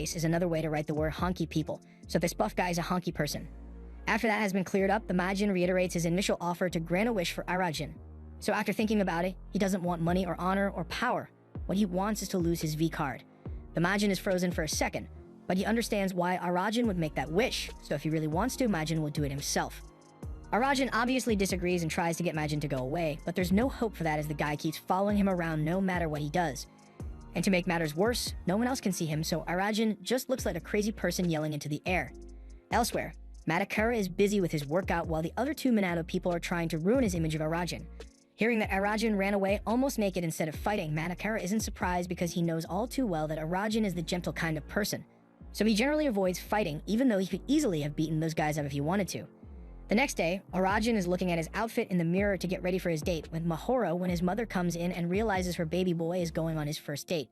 face is another way to write the word honky people, so this buff guy is a honky person. After that has been cleared up, the Majin reiterates his initial offer to grant a wish for Arajin. So after thinking about it, he doesn't want money or honor or power. What he wants is to lose his V card. The Majin is frozen for a second, but he understands why Arajin would make that wish, so if he really wants to, Majin will do it himself. Arajin obviously disagrees and tries to get Majin to go away, but there's no hope for that as the guy keeps following him around no matter what he does. And to make matters worse, no one else can see him, so Arajin just looks like a crazy person yelling into the air. Elsewhere, Madakura is busy with his workout while the other two Minato people are trying to ruin his image of Arajin. Hearing that Arajin ran away almost naked instead of fighting, Madakura isn't surprised because he knows all too well that Arajin is the gentle kind of person. So he generally avoids fighting, even though he could easily have beaten those guys up if he wanted to. The next day, Arajin is looking at his outfit in the mirror to get ready for his date with Mahoro when his mother comes in and realizes her baby boy is going on his first date.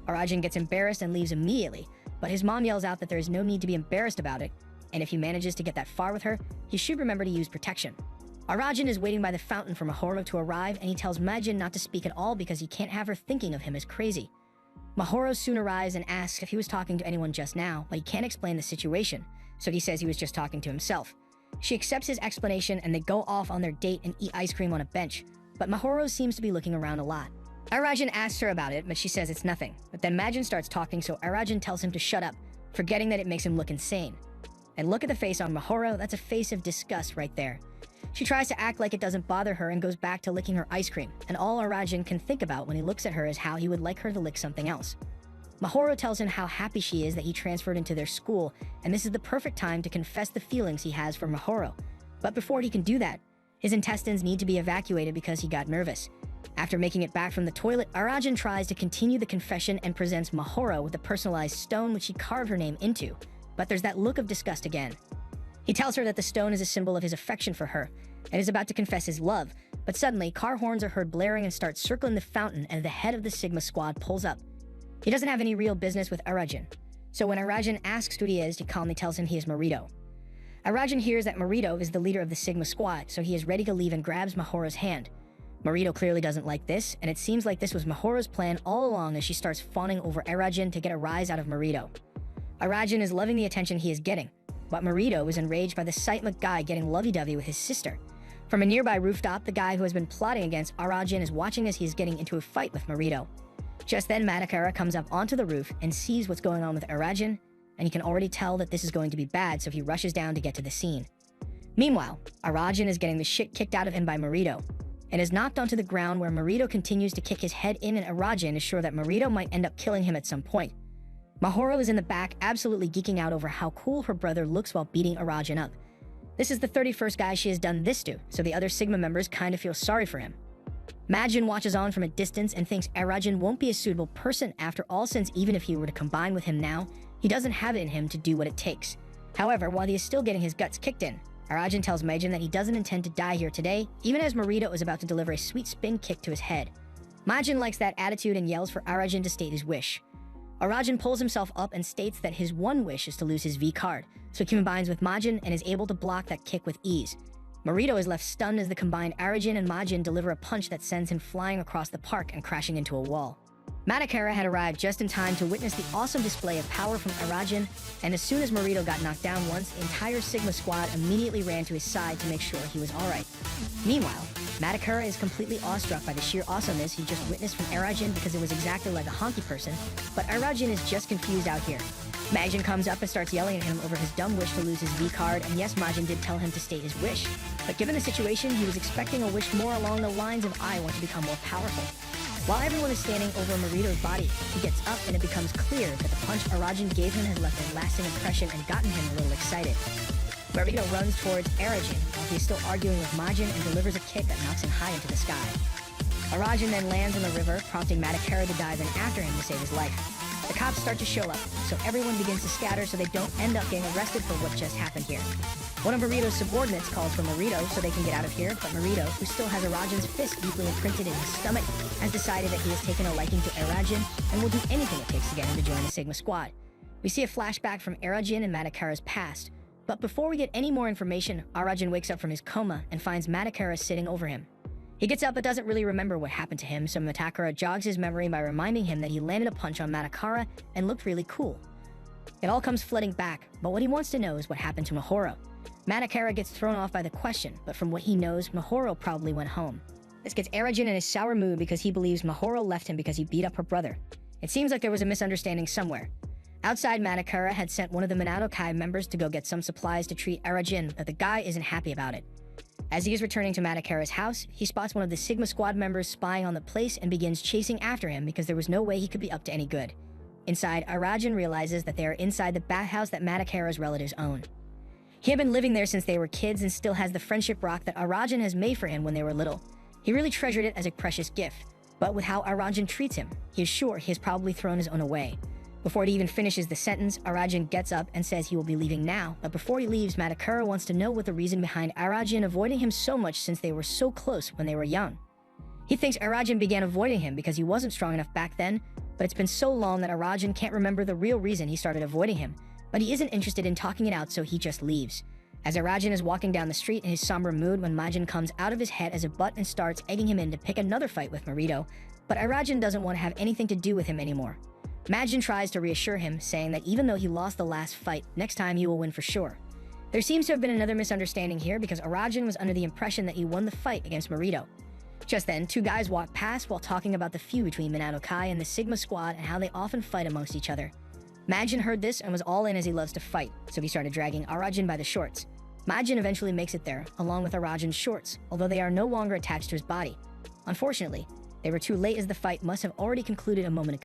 Arajin gets embarrassed and leaves immediately, but his mom yells out that there is no need to be embarrassed about it, and if he manages to get that far with her, he should remember to use protection. Arajin is waiting by the fountain for Mahoro to arrive, and he tells Majin not to speak at all because he can't have her thinking of him as crazy. Mahoro soon arrives and asks if he was talking to anyone just now, but he can't explain the situation, so he says he was just talking to himself. She accepts his explanation and they go off on their date and eat ice cream on a bench, but Mahoro seems to be looking around a lot. Arajin asks her about it, but she says it's nothing. But then Majin starts talking, so Arajin tells him to shut up, forgetting that it makes him look insane. And look at the face on Mahoro, that's a face of disgust right there. She tries to act like it doesn't bother her and goes back to licking her ice cream, and all Arajin can think about when he looks at her is how he would like her to lick something else. Mahoro tells him how happy she is that he transferred into their school, and this is the perfect time to confess the feelings he has for Mahoro. But before he can do that, his intestines need to be evacuated because he got nervous. After making it back from the toilet, Arajin tries to continue the confession and presents Mahoro with a personalized stone which he carved her name into, but there's that look of disgust again. He tells her that the stone is a symbol of his affection for her, and is about to confess his love, but suddenly car horns are heard blaring and start circling the fountain, and the head of the Sigma squad pulls up. He doesn't have any real business with Arajin, so when Arajin asks who he is, he calmly tells him he is Marito. Arajin hears that Marito is the leader of the Sigma squad, so he is ready to leave and grabs Mahoro's hand. Marito clearly doesn't like this, and it seems like this was Mahoro's plan all along as she starts fawning over Arajin to get a rise out of Marito. Arajin is loving the attention he is getting, but Marito is enraged by the Saitama guy getting lovey-dovey with his sister. From a nearby rooftop, the guy who has been plotting against Arajin is watching as he is getting into a fight with Marito. Just then, Madakura comes up onto the roof and sees what's going on with Arajin, and he can already tell that this is going to be bad, so he rushes down to get to the scene. Meanwhile, Arajin is getting the shit kicked out of him by Marito, and is knocked onto the ground where Marito continues to kick his head in, and Arajin is sure that Marito might end up killing him at some point. Mahoro is in the back, absolutely geeking out over how cool her brother looks while beating Arajin up. This is the 31st guy she has done this to, so the other Sigma members kinda feel sorry for him. Majin watches on from a distance and thinks Arajin won't be a suitable person after all, since even if he were to combine with him now, he doesn't have it in him to do what it takes. However, while he is still getting his guts kicked in, Arajin tells Majin that he doesn't intend to die here today, even as Marito is about to deliver a sweet spin kick to his head. Majin likes that attitude and yells for Arajin to state his wish. Arajin pulls himself up and states that his one wish is to lose his V card, so he combines with Majin and is able to block that kick with ease. Marito is left stunned as the combined Arajin and Majin deliver a punch that sends him flying across the park and crashing into a wall. Madakura had arrived just in time to witness the awesome display of power from Arajin, and as soon as Marito got knocked down once, the entire Sigma squad immediately ran to his side to make sure he was alright. Meanwhile, Madakura is completely awestruck by the sheer awesomeness he just witnessed from Arajin because it was exactly like a honky person, but Arajin is just confused out here. Majin comes up and starts yelling at him over his dumb wish to lose his V card, and yes, Majin did tell him to state his wish, but given the situation, he was expecting a wish more along the lines of I want to become more powerful. While everyone is standing over Marito's body, he gets up and it becomes clear that the punch Arajin gave him has left a lasting impression and gotten him a little excited. Marito runs towards Arajin while he is still arguing with Majin and delivers a kick that knocks him high into the sky. Arajin then lands in the river, prompting Madakura to dive in after him to save his life. The cops start to show up, so everyone begins to scatter so they don't end up getting arrested for what just happened here. One of Marito's subordinates calls for Marito so they can get out of here, but Marito, who still has Arajin's fist deeply imprinted in his stomach, has decided that he has taken a liking to Arajin and will do anything it takes to get him to join the Sigma squad. We see a flashback from Arajin and Madakura's past, but before we get any more information, Arajin wakes up from his coma and finds Madakura sitting over him. He gets up but doesn't really remember what happened to him, so Madakura jogs his memory by reminding him that he landed a punch on Madakura and looked really cool. It all comes flooding back, but what he wants to know is what happened to Mihoro. Manakara gets thrown off by the question, but from what he knows, Mihoro probably went home. This gets Arajin in a sour mood because he believes Mihoro left him because he beat up her brother. It seems like there was a misunderstanding somewhere. Outside, Manakara had sent one of the Minato Kai members to go get some supplies to treat Arajin, but the guy isn't happy about it. As he is returning to Manakara's house, he spots one of the Sigma Squad members spying on the place and begins chasing after him because there was no way he could be up to any good. Inside, Arajin realizes that they are inside the bathhouse that Manakara's relatives own. He had been living there since they were kids and still has the friendship rock that Arajin has made for him when they were little. He really treasured it as a precious gift, but with how Arajin treats him, he is sure he has probably thrown his own away. Before he even finishes the sentence, Arajin gets up and says he will be leaving now, but before he leaves, Manakara wants to know what the reason behind Arajin avoiding him so much since they were so close when they were young. He thinks Arajin began avoiding him because he wasn't strong enough back then, but it's been so long that Arajin can't remember the real reason he started avoiding him, but he isn't interested in talking it out, so he just leaves. As Arajin is walking down the street in his somber mood when Majin comes out of his head as a butt and starts egging him in to pick another fight with Marito, but Arajin doesn't want to have anything to do with him anymore. Majin tries to reassure him, saying that even though he lost the last fight, next time he will win for sure. There seems to have been another misunderstanding here because Arajin was under the impression that he won the fight against Marito. Just then, two guys walk past while talking about the feud between Minato Kai and the Sigma Squad and how they often fight amongst each other. Majin heard this and was all in as he loves to fight, so he started dragging Arajin by the shorts. Majin eventually makes it there, along with Arajin's shorts, although they are no longer attached to his body. Unfortunately, they were too late as the fight must have already concluded a moment ago.